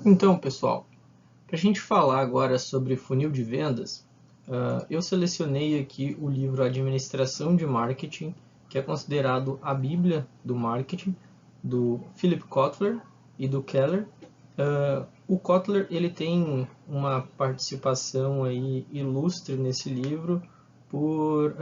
Então, pessoal, para a gente falar agora sobre funil de vendas, eu selecionei aqui o livro Administração de Marketing, que é considerado a Bíblia do marketing, do Philip Kotler e do Keller. O Kotler ele tem uma participação aí ilustre nesse livro por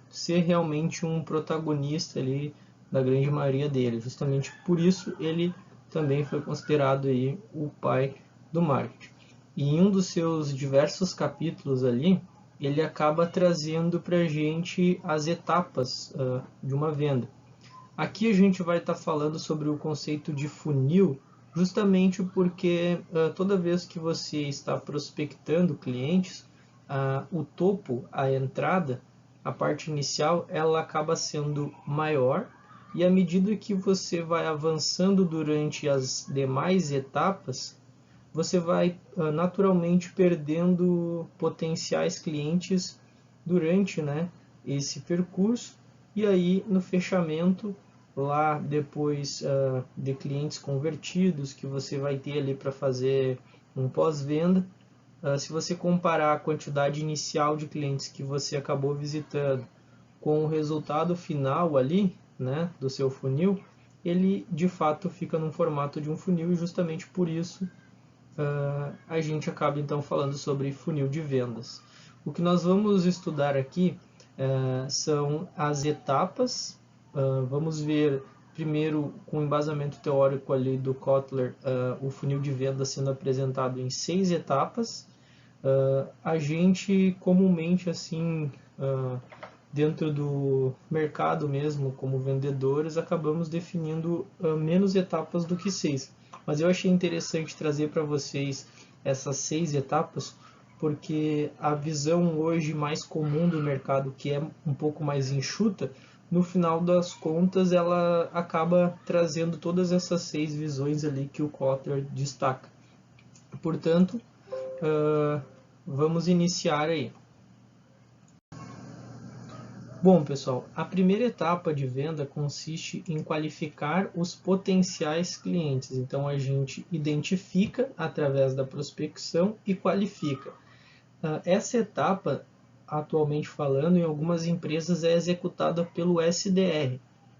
ser realmente um protagonista ali da grande maioria dele. Justamente por isso ele também foi considerado aí o pai do marketing. E em um dos seus diversos capítulos ali, ele acaba trazendo para a gente as etapas de uma venda. Aqui a gente vai estar falando sobre o conceito de funil, justamente porque toda vez que você está prospectando clientes, o topo, a entrada, a parte inicial, ela acaba sendo maior, e à medida que você vai avançando durante as demais etapas, você vai naturalmente perdendo potenciais clientes durante, né, esse percurso, e aí no fechamento, lá depois de clientes convertidos que você vai ter ali para fazer um pós-venda, se você comparar a quantidade inicial de clientes que você acabou visitando com o resultado final ali, né, do seu funil, ele de fato fica num formato de um funil, e justamente por isso a gente acaba então falando sobre funil de vendas. O que nós vamos estudar aqui são as etapas. Vamos ver primeiro, com embasamento teórico ali do Kotler, o funil de vendas sendo apresentado em 6 etapas. A gente comumente assim, dentro do mercado mesmo, como vendedores, acabamos definindo menos etapas do que 6. Mas eu achei interessante trazer para vocês essas 6 etapas, porque a visão hoje mais comum do mercado, que é um pouco mais enxuta, no final das contas ela acaba trazendo todas essas 6 visões ali que o Kotler destaca. Portanto, vamos iniciar aí. Bom, pessoal, a primeira etapa de venda consiste em qualificar os potenciais clientes. Então, a gente identifica através da prospecção e qualifica. Essa etapa, atualmente falando, em algumas empresas é executada pelo SDR.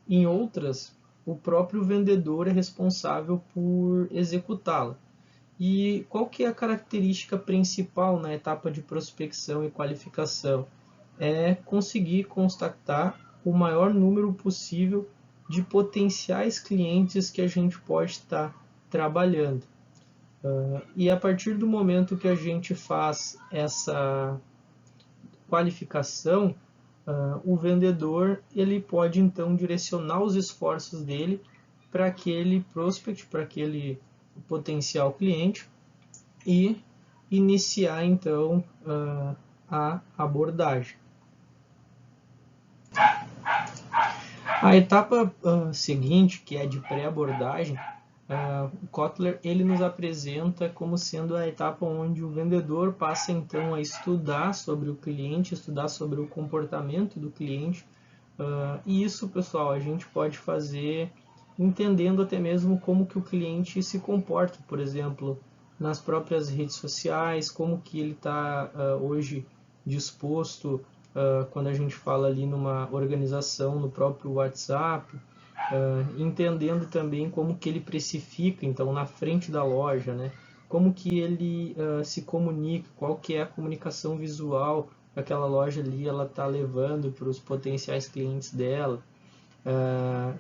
Em outras, o próprio vendedor é responsável por executá-la. E qual que é a característica principal na etapa de prospecção e qualificação? É conseguir constatar o maior número possível de potenciais clientes que a gente pode estar trabalhando. E a partir do momento que a gente faz essa qualificação, o vendedor ele pode então direcionar os esforços dele para aquele prospect, para aquele potencial cliente, e iniciar então a abordagem. A etapa seguinte, que é de pré-abordagem, o Kotler ele nos apresenta como sendo a etapa onde o vendedor passa então a estudar sobre o cliente, estudar sobre o comportamento do cliente. E isso, pessoal, a gente pode fazer entendendo até mesmo como que o cliente se comporta, por exemplo, nas próprias redes sociais, como que ele está hoje disposto quando a gente fala ali numa organização no próprio WhatsApp, entendendo também como que ele precifica, então, na frente da loja, né? Como que ele se comunica, qual que é a comunicação visual que aquela loja ali ela está levando para os potenciais clientes dela,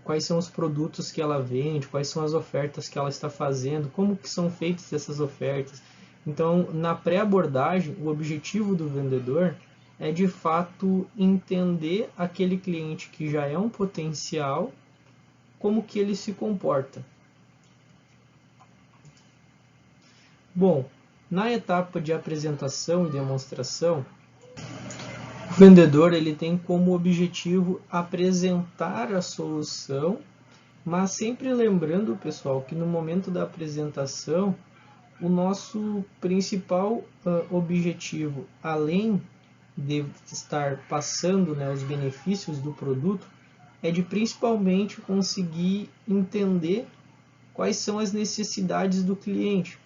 quais são os produtos que ela vende, quais são as ofertas que ela está fazendo, como que são feitas essas ofertas. Então, na pré-abordagem, o objetivo do vendedor é de fato entender aquele cliente que já é um potencial, como que ele se comporta. Bom, na etapa de apresentação e demonstração, o vendedor ele tem como objetivo apresentar a solução, mas sempre lembrando, pessoal, que no momento da apresentação, o nosso principal objetivo, além de estar passando, né, os benefícios do produto, é de principalmente conseguir entender quais são as necessidades do cliente.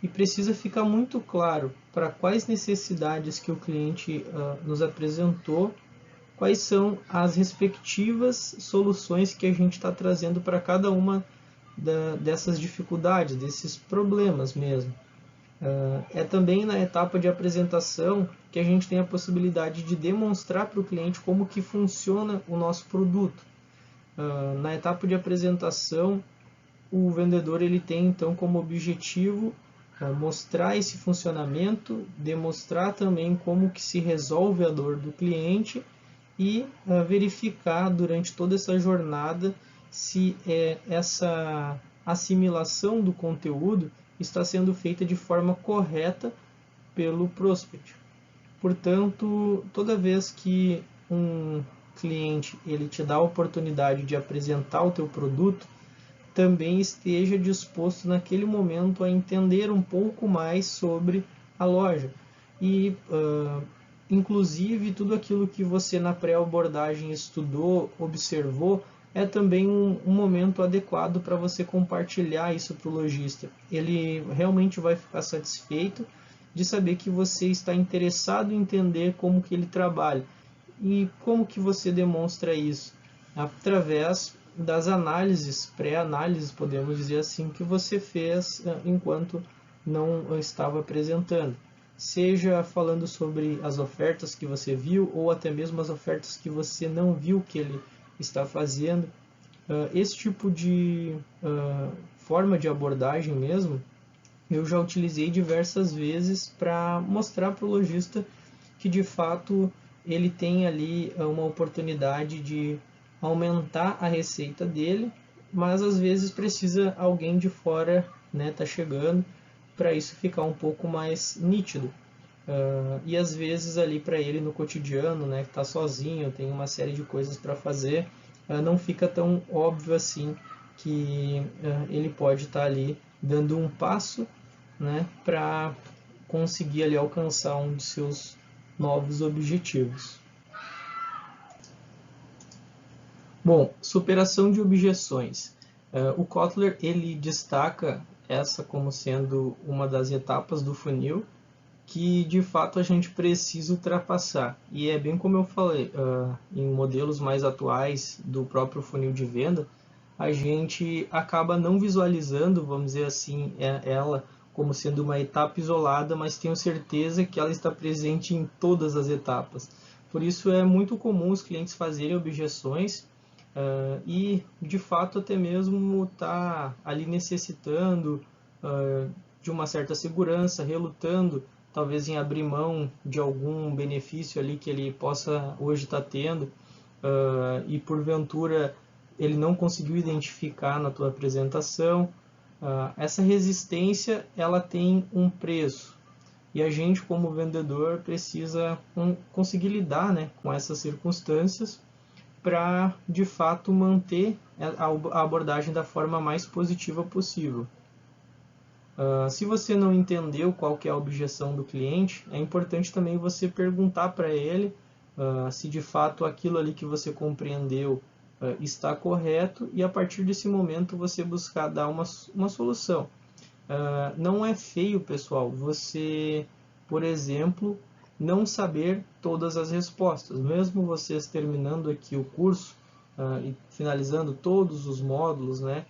e precisa ficar muito claro para quais necessidades que o cliente nos apresentou, quais são as respectivas soluções que a gente está trazendo para cada uma dessas dificuldades, desses problemas mesmo. É também na etapa de apresentação que a gente tem a possibilidade de demonstrar para o cliente como que funciona o nosso produto. Na etapa de apresentação, o vendedor ele tem então como objetivo mostrar esse funcionamento, demonstrar também como que se resolve a dor do cliente e verificar durante toda essa jornada se essa assimilação do conteúdo está sendo feita de forma correta pelo prospect. Portanto, toda vez que um cliente ele te dá a oportunidade de apresentar o teu produto, também esteja disposto naquele momento a entender um pouco mais sobre a loja. E, inclusive, tudo aquilo que você na pré-abordagem estudou, observou, é também um momento adequado para você compartilhar isso para o lojista. Ele realmente vai ficar satisfeito de saber que você está interessado em entender como que ele trabalha. E como que você demonstra isso? Através das análises, pré-análises, podemos dizer assim, que você fez enquanto não estava apresentando. Seja falando sobre as ofertas que você viu ou até mesmo as ofertas que você não viu que ele está fazendo. Esse tipo de forma de abordagem mesmo, eu já utilizei diversas vezes para mostrar para o lojista que de fato ele tem ali uma oportunidade de aumentar a receita dele, mas às vezes precisa alguém de fora, né, tá chegando para isso ficar um pouco mais nítido. E às vezes ali para ele no cotidiano, né, que está sozinho, tem uma série de coisas para fazer, não fica tão óbvio assim que ele pode estar ali dando um passo, né, para conseguir ali alcançar um de seus novos objetivos. Bom, superação de objeções. O Kotler ele destaca essa como sendo uma das etapas do funil que de fato a gente precisa ultrapassar. E é bem como eu falei, em modelos mais atuais do próprio funil de venda, a gente acaba não visualizando, vamos dizer assim, ela como sendo uma etapa isolada, mas tenho certeza que ela está presente em todas as etapas. Por isso é muito comum os clientes fazerem objeções e, de fato, até mesmo tá ali necessitando de uma certa segurança, relutando talvez em abrir mão de algum benefício ali que ele possa hoje estar tendo e porventura ele não conseguiu identificar na tua apresentação. Essa resistência ela tem um preço e a gente como vendedor precisa conseguir lidar, né, com essas circunstâncias para de fato manter a abordagem da forma mais positiva possível. Se você não entendeu qual que é a objeção do cliente, é importante também você perguntar para ele se de fato aquilo ali que você compreendeu está correto e a partir desse momento você buscar dar uma solução. Não é feio, pessoal, você, por exemplo, não saber todas as respostas. Mesmo vocês terminando aqui o curso e finalizando todos os módulos, né,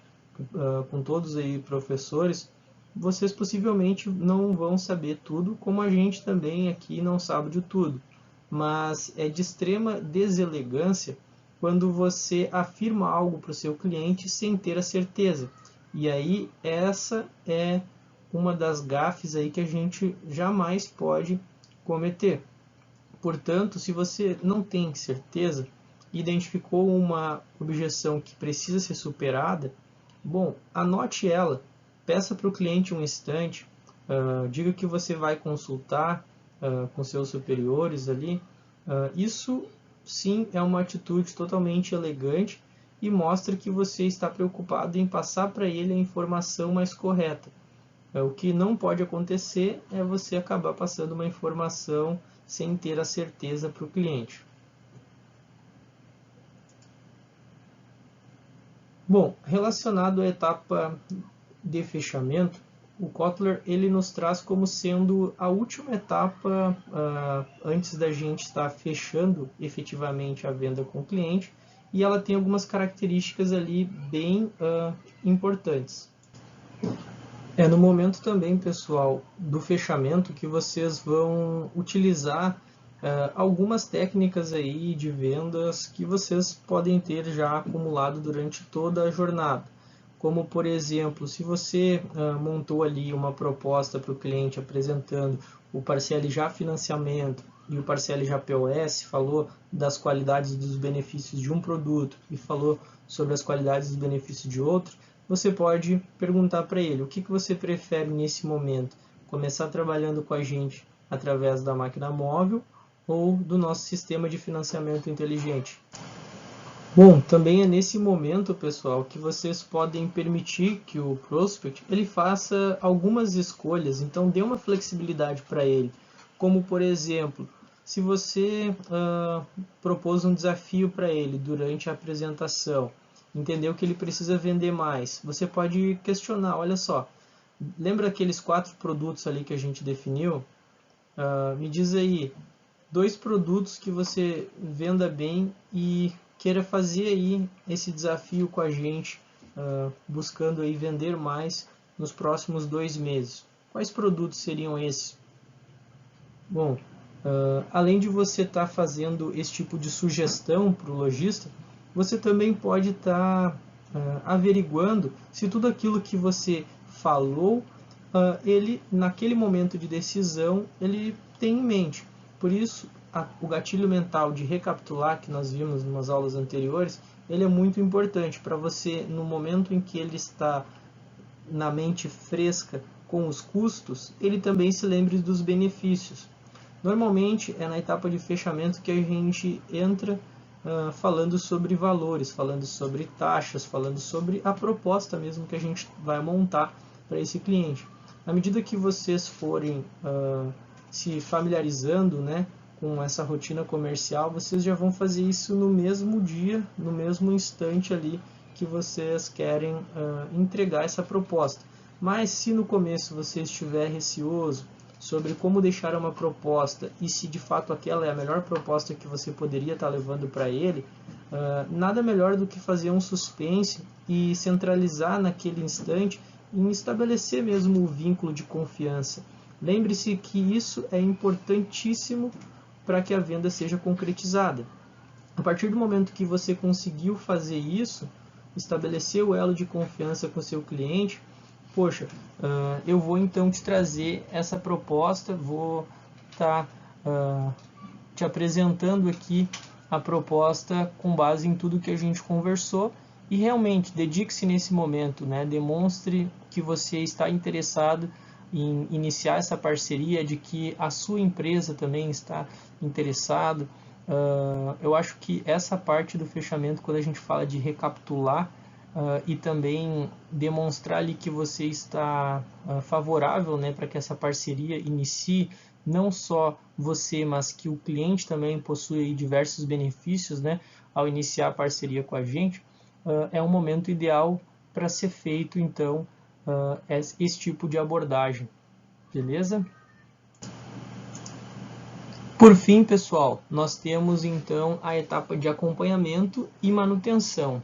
com todos aí professores, vocês possivelmente não vão saber tudo, como a gente também aqui não sabe de tudo. Mas é de extrema deselegância quando você afirma algo para o seu cliente sem ter a certeza. E aí essa é uma das gafes aí que a gente jamais pode cometer. Portanto, se você não tem certeza, identificou uma objeção que precisa ser superada, bom, anote ela, peça para o cliente um instante, diga que você vai consultar com seus superiores ali. Isso sim é uma atitude totalmente elegante e mostra que você está preocupado em passar para ele a informação mais correta. O que não pode acontecer é você acabar passando uma informação sem ter a certeza para o cliente. Bom, relacionado à etapa de fechamento, o Kotler ele nos traz como sendo a última etapa antes da gente estar fechando efetivamente a venda com o cliente, e ela tem algumas características ali bem importantes. É no momento também, pessoal, do fechamento que vocês vão utilizar algumas técnicas aí de vendas que vocês podem ter já acumulado durante toda a jornada. Como, por exemplo, se você montou ali uma proposta para o cliente apresentando o Parcele Já Financiamento e o Parcele Já POS, falou das qualidades e dos benefícios de um produto e falou sobre as qualidades e os benefícios de outro, você pode perguntar para ele o que você prefere nesse momento, começar trabalhando com a gente através da máquina móvel ou do nosso sistema de financiamento inteligente. Bom, também é nesse momento, pessoal, que vocês podem permitir que o prospect ele faça algumas escolhas, então dê uma flexibilidade para ele, como por exemplo, se você propôs um desafio para ele durante a apresentação, entendeu que ele precisa vender mais, você pode questionar, olha só, lembra aqueles 4 produtos ali que a gente definiu? Me diz aí, 2 produtos que você venda bem e queira fazer aí esse desafio com a gente, buscando aí vender mais nos próximos 2 meses. Quais produtos seriam esses? Bom, além de você estar fazendo esse tipo de sugestão para o lojista, você também pode estar averiguando se tudo aquilo que você falou, ele naquele momento de decisão, ele tem em mente. Por isso, o gatilho mental de recapitular, que nós vimos em umas aulas anteriores, ele é muito importante para você, no momento em que ele está na mente fresca com os custos, ele também se lembre dos benefícios. Normalmente é na etapa de fechamento que a gente entra falando sobre valores, falando sobre taxas, falando sobre a proposta mesmo que a gente vai montar para esse cliente. À medida que vocês forem se familiarizando, né, com essa rotina comercial, vocês já vão fazer isso no mesmo dia, no mesmo instante ali que vocês querem entregar essa proposta. Mas se no começo você estiver receoso sobre como deixar uma proposta e se de fato aquela é a melhor proposta que você poderia estar levando para ele, nada melhor do que fazer um suspense e centralizar naquele instante em estabelecer mesmo o vínculo de confiança. Lembre-se que isso é importantíssimo para que a venda seja concretizada. A partir do momento que você conseguiu fazer isso, estabelecer o elo de confiança com o seu cliente, poxa, eu vou então te trazer essa proposta, vou estar te apresentando aqui a proposta com base em tudo que a gente conversou e realmente dedique-se nesse momento, né? Demonstre que você está interessado em iniciar essa parceria, de que a sua empresa também está interessado. Eu acho que essa parte do fechamento, quando a gente fala de recapitular e também demonstrar ali que você está favorável, né, para que essa parceria inicie, não só você, mas que o cliente também possui diversos benefícios, né, ao iniciar a parceria com a gente, é um momento ideal para ser feito, então, esse tipo de abordagem, beleza? Por fim, pessoal, nós temos então a etapa de acompanhamento e manutenção.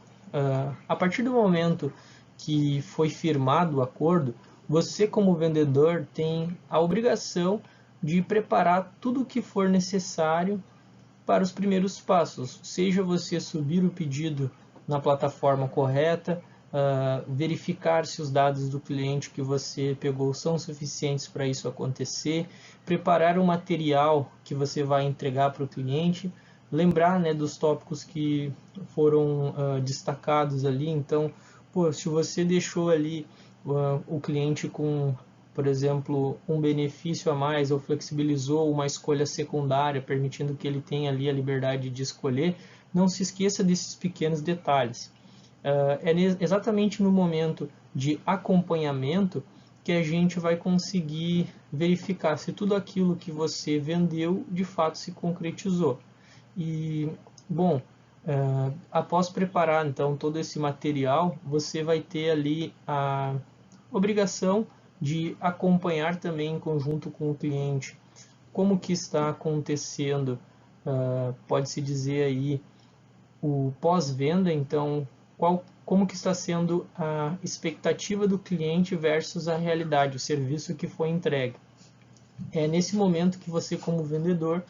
A partir do momento que foi firmado o acordo, você como vendedor tem a obrigação de preparar tudo o que for necessário para os primeiros passos, seja você subir o pedido na plataforma correta, verificar se os dados do cliente que você pegou são suficientes para isso acontecer, preparar o material que você vai entregar para o cliente, lembrar, né, dos tópicos que foram destacados ali. Então, se você deixou ali o cliente com, por exemplo, um benefício a mais ou flexibilizou uma escolha secundária, permitindo que ele tenha ali a liberdade de escolher, não se esqueça desses pequenos detalhes. É exatamente no momento de acompanhamento que a gente vai conseguir verificar se tudo aquilo que você vendeu de fato se concretizou. E, bom, após preparar então todo esse material, você vai ter ali a obrigação de acompanhar também em conjunto com o cliente como que está acontecendo, pode-se dizer aí, o pós-venda. Então, como que está sendo a expectativa do cliente versus a realidade, o serviço que foi entregue. É nesse momento que você, como vendedor,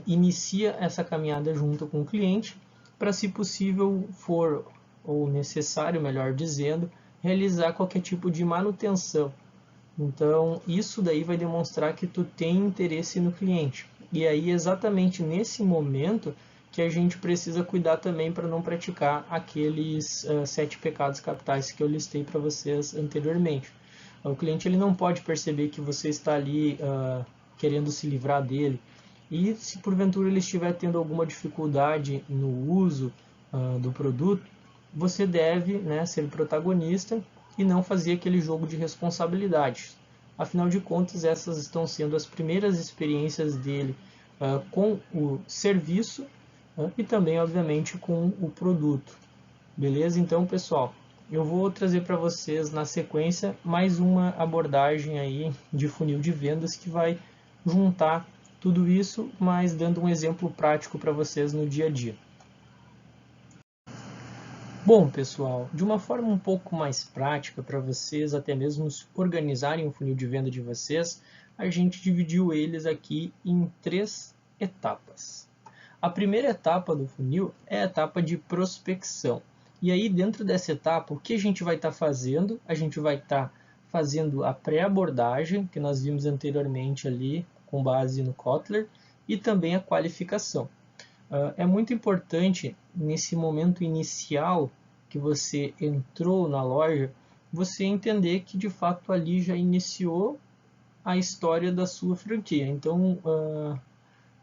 inicia essa caminhada junto com o cliente, para, se possível for, ou necessário, melhor dizendo, realizar qualquer tipo de manutenção. Então, isso daí vai demonstrar que tu tem interesse no cliente. E aí, exatamente nesse momento, que a gente precisa cuidar também para não praticar aqueles 7 pecados capitais que eu listei para vocês anteriormente. O cliente ele não pode perceber que você está ali querendo se livrar dele. E se porventura ele estiver tendo alguma dificuldade no uso do produto, você deve, né, ser protagonista e não fazer aquele jogo de responsabilidades. Afinal de contas, essas estão sendo as primeiras experiências dele com o serviço e também, obviamente, com o produto. Beleza? Então, pessoal, eu vou trazer para vocês na sequência mais uma abordagem aí de funil de vendas que vai juntar tudo isso, mas dando um exemplo prático para vocês no dia a dia. Bom, pessoal, de uma forma um pouco mais prática, para vocês até mesmo organizarem o funil de venda de vocês, a gente dividiu eles aqui em 3 etapas. A primeira etapa do funil é a etapa de prospecção. E aí, dentro dessa etapa, o que a gente vai estar fazendo? A gente vai estar fazendo a pré-abordagem, que nós vimos anteriormente ali, com base no Kotler, e também a qualificação. É muito importante, nesse momento inicial que você entrou na loja, você entender que de fato ali já iniciou a história da sua franquia. Então,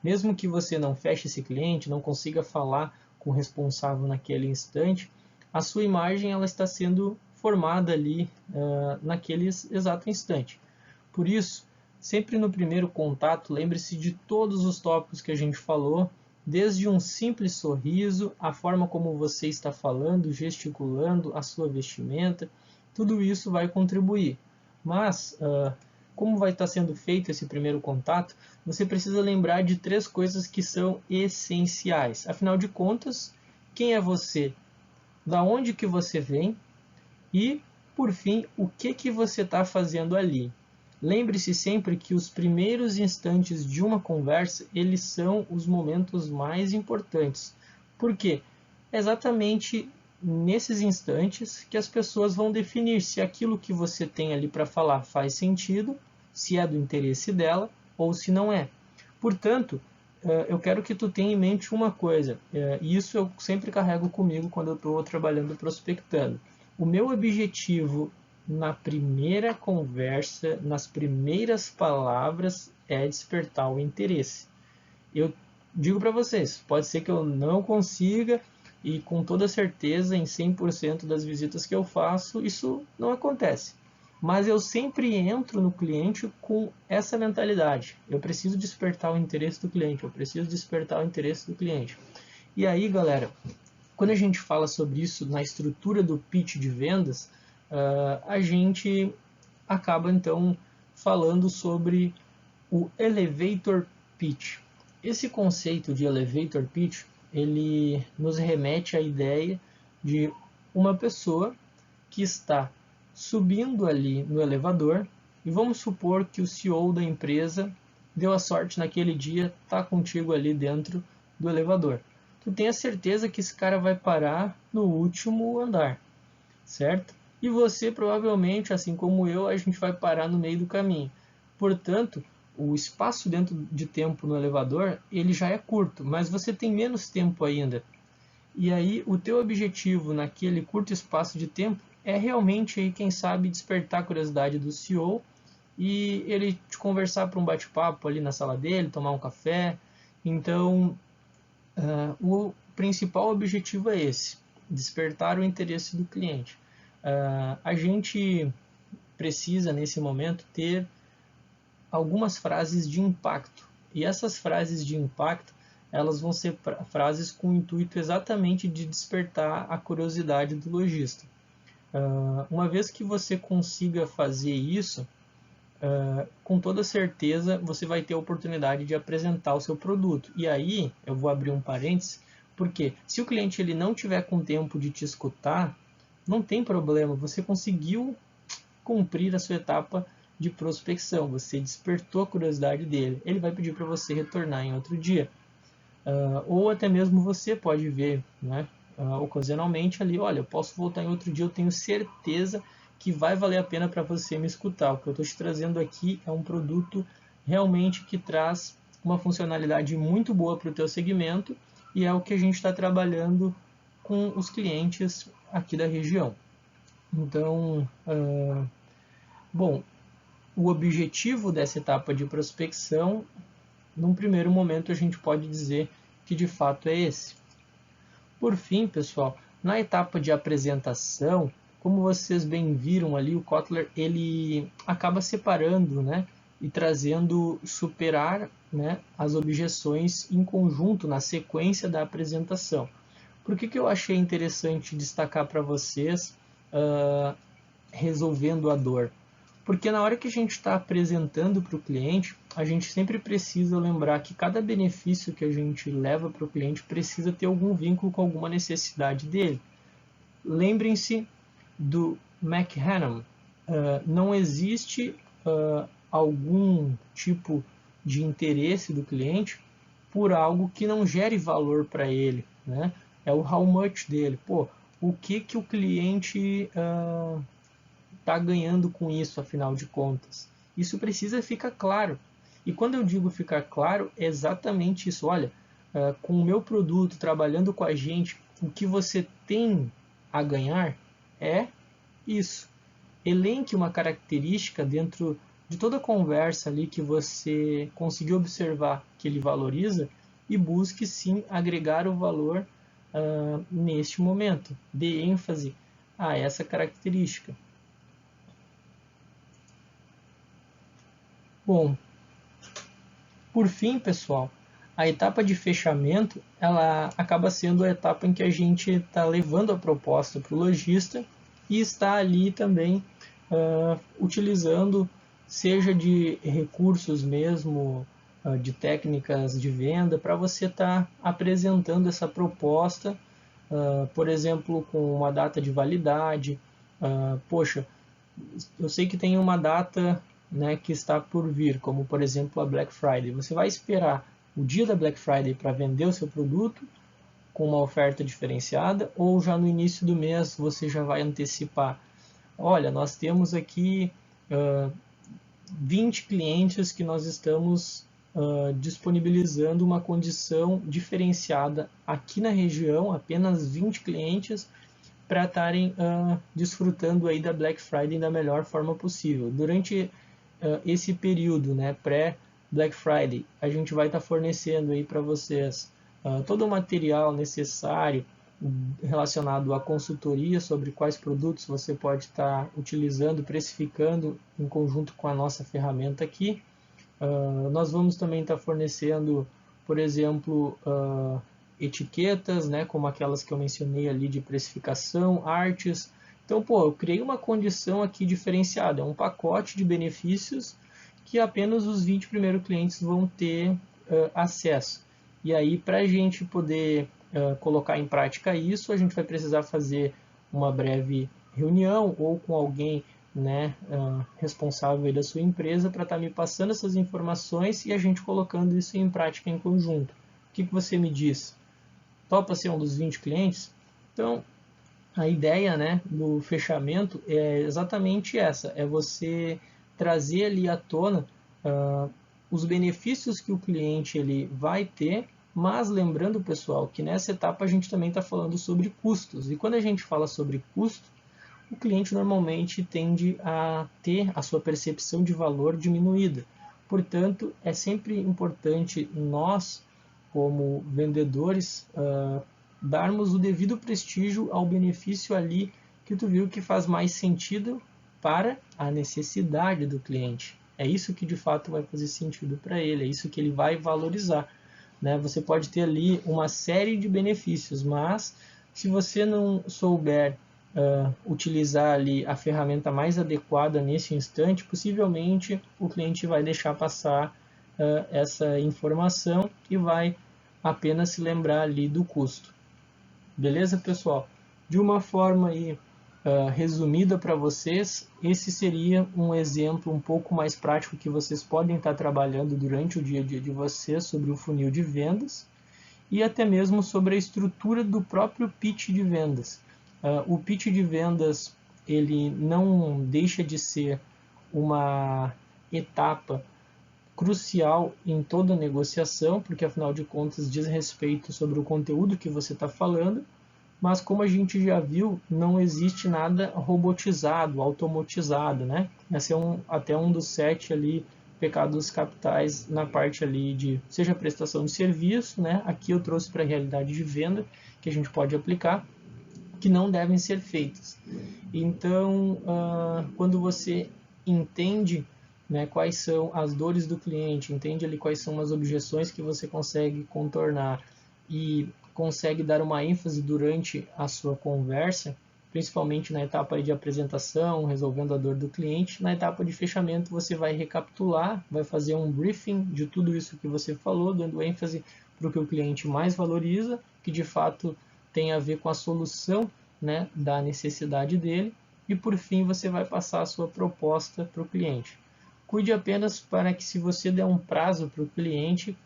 mesmo que você não feche esse cliente, não consiga falar com o responsável naquele instante, a sua imagem ela está sendo formada ali naquele exato instante. Por isso, sempre no primeiro contato, lembre-se de todos os tópicos que a gente falou, desde um simples sorriso, a forma como você está falando, gesticulando, a sua vestimenta, tudo isso vai contribuir. Mas, como vai estar sendo feito esse primeiro contato, você precisa lembrar de 3 coisas que são essenciais. Afinal de contas, quem é você? Da onde que você vem? E, por fim, o que você está fazendo ali? Lembre-se sempre que os primeiros instantes de uma conversa, eles são os momentos mais importantes. Por quê? É exatamente nesses instantes que as pessoas vão definir se aquilo que você tem ali para falar faz sentido, se é do interesse dela ou se não é. Portanto, eu quero que tu tenha em mente uma coisa, e isso eu sempre carrego comigo quando eu estou trabalhando prospectando. O meu objetivo na primeira conversa, nas primeiras palavras, é despertar o interesse. Eu digo para vocês, pode ser que eu não consiga, e com toda certeza, em 100% das visitas que eu faço, isso não acontece. Mas eu sempre entro no cliente com essa mentalidade. Eu preciso despertar o interesse do cliente, eu preciso despertar o interesse do cliente. E aí, galera, quando a gente fala sobre isso na estrutura do pitch de vendas, a gente acaba então falando sobre o elevator pitch. Esse conceito de elevator pitch, ele nos remete à ideia de uma pessoa que está subindo ali no elevador e vamos supor que o CEO da empresa deu a sorte naquele dia tá contigo ali dentro do elevador. Tu tem a certeza que esse cara vai parar no último andar, certo? E você provavelmente, assim como eu, a gente vai parar no meio do caminho. Portanto, o espaço dentro de tempo no elevador, ele já é curto, mas você tem menos tempo ainda. E aí, o teu objetivo naquele curto espaço de tempo é realmente, aí, quem sabe, despertar a curiosidade do CEO e ele te conversar para um bate-papo ali na sala dele, tomar um café. Então, o principal objetivo é esse, despertar o interesse do cliente. A gente precisa, nesse momento, ter algumas frases de impacto. E essas frases de impacto, elas vão ser frases com o intuito exatamente de despertar a curiosidade do lojista. Uma vez que você consiga fazer isso, com toda certeza você vai ter a oportunidade de apresentar o seu produto. E aí, eu vou abrir um parênteses, porque se o cliente ele não tiver com tempo de te escutar, não tem problema, você conseguiu cumprir a sua etapa de prospecção, você despertou a curiosidade dele, ele vai pedir para você retornar em outro dia. Ou até mesmo você pode ver, né, ocasionalmente ali, olha, eu posso voltar em outro dia, eu tenho certeza que vai valer a pena para você me escutar. O que eu estou te trazendo aqui é um produto realmente que traz uma funcionalidade muito boa para o teu segmento e é o que a gente está trabalhando com os clientes aqui da região. Então, bom, o objetivo dessa etapa de prospecção, num primeiro momento a gente pode dizer que de fato é esse. Por fim, pessoal, na etapa de apresentação, como vocês bem viram ali, o Kotler ele acaba separando, né, e trazendo superar, né, as objeções em conjunto na sequência da apresentação. Por que eu achei interessante destacar para vocês resolvendo a dor? Porque na hora que a gente está apresentando para o cliente, a gente sempre precisa lembrar que cada benefício que a gente leva para o cliente precisa ter algum vínculo com alguma necessidade dele. Lembrem-se do McHenham. Não existe algum tipo de interesse do cliente por algo que não gere valor para ele, né? É o how much dele. Pô, o que o cliente está ganhando com isso, afinal de contas? Isso precisa ficar claro. E quando eu digo ficar claro, é exatamente isso. Olha, com o meu produto, trabalhando com a gente, o que você tem a ganhar é isso. Elenque uma característica dentro de toda a conversa ali que você conseguiu observar que ele valoriza e busque sim agregar o valor neste momento. Dê ênfase a essa característica. Bom, por fim, pessoal, a etapa de fechamento, ela acaba sendo a etapa em que a gente está levando a proposta para o lojista e está ali também utilizando, seja de recursos mesmo, de técnicas de venda, para você estar apresentando essa proposta, por exemplo, com uma data de validade. Poxa, eu sei que tem uma data, né, que está por vir, como por exemplo a Black Friday. Você vai esperar o dia da Black Friday para vender o seu produto com uma oferta diferenciada, ou já no início do mês você já vai antecipar? Olha, nós temos aqui 20 clientes que nós estamos disponibilizando uma condição diferenciada aqui na região, apenas 20 clientes, para estarem desfrutando aí da Black Friday da melhor forma possível. Durante esse período, né, pré-Black Friday, a gente vai estar fornecendo aí para vocês todo o material necessário relacionado à consultoria sobre quais produtos você pode estar utilizando, precificando em conjunto com a nossa ferramenta aqui. Nós vamos também estar fornecendo, por exemplo, etiquetas, né, como aquelas que eu mencionei ali de precificação, artes. Então, pô, eu criei uma condição aqui diferenciada, é um pacote de benefícios que apenas os 20 primeiros clientes vão ter acesso. E aí, para a gente poder colocar em prática isso, a gente vai precisar fazer uma breve reunião ou com alguém, né, responsável da sua empresa para estar me passando essas informações e a gente colocando isso em prática em conjunto. O que você me diz? Topa ser um dos 20 clientes? Então, a ideia, né, do fechamento é exatamente essa, é você trazer ali à tona os benefícios que o cliente ele vai ter, mas lembrando, pessoal, que nessa etapa a gente também está falando sobre custos, e quando a gente fala sobre custo, o cliente normalmente tende a ter a sua percepção de valor diminuída. Portanto, é sempre importante nós, como vendedores, darmos o devido prestígio ao benefício ali que tu viu que faz mais sentido para a necessidade do cliente. É isso que de fato vai fazer sentido para ele, é isso que ele vai valorizar. Né? Você pode ter ali uma série de benefícios, mas se você não souber utilizar ali a ferramenta mais adequada nesse instante, possivelmente o cliente vai deixar passar essa informação e vai apenas se lembrar ali do custo. Beleza, pessoal? De uma forma aí, resumida para vocês, esse seria um exemplo um pouco mais prático que vocês podem estar trabalhando durante o dia a dia de vocês sobre o funil de vendas e até mesmo sobre a estrutura do próprio pitch de vendas. O pitch de vendas ele não deixa de ser uma etapa crucial em toda negociação, porque afinal de contas diz respeito sobre o conteúdo que você está falando, mas como a gente já viu, não existe nada robotizado, automatizado, né? Esse é até um dos 7 ali pecados capitais na parte ali de seja prestação de serviço, né? Aqui eu trouxe para a realidade de venda que a gente pode aplicar, que não devem ser feitas. Então, quando você entende, né, quais são as dores do cliente, entende ali quais são as objeções que você consegue contornar e consegue dar uma ênfase durante a sua conversa, principalmente na etapa de apresentação, resolvendo a dor do cliente, na etapa de fechamento você vai recapitular, vai fazer um briefing de tudo isso que você falou, dando ênfase para o que o cliente mais valoriza, que de fato tem a ver com a solução, né, da necessidade dele, e por fim você vai passar a sua proposta para o cliente. Cuide apenas para que, se você der um prazo para o cliente,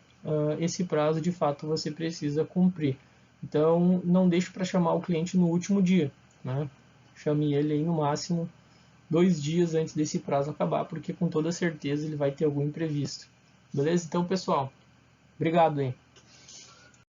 esse prazo de fato você precisa cumprir. Então não deixe para chamar o cliente no último dia, né? Chame ele aí no máximo 2 dias antes desse prazo acabar, porque com toda certeza ele vai ter algum imprevisto. Beleza? Então, pessoal, obrigado, hein?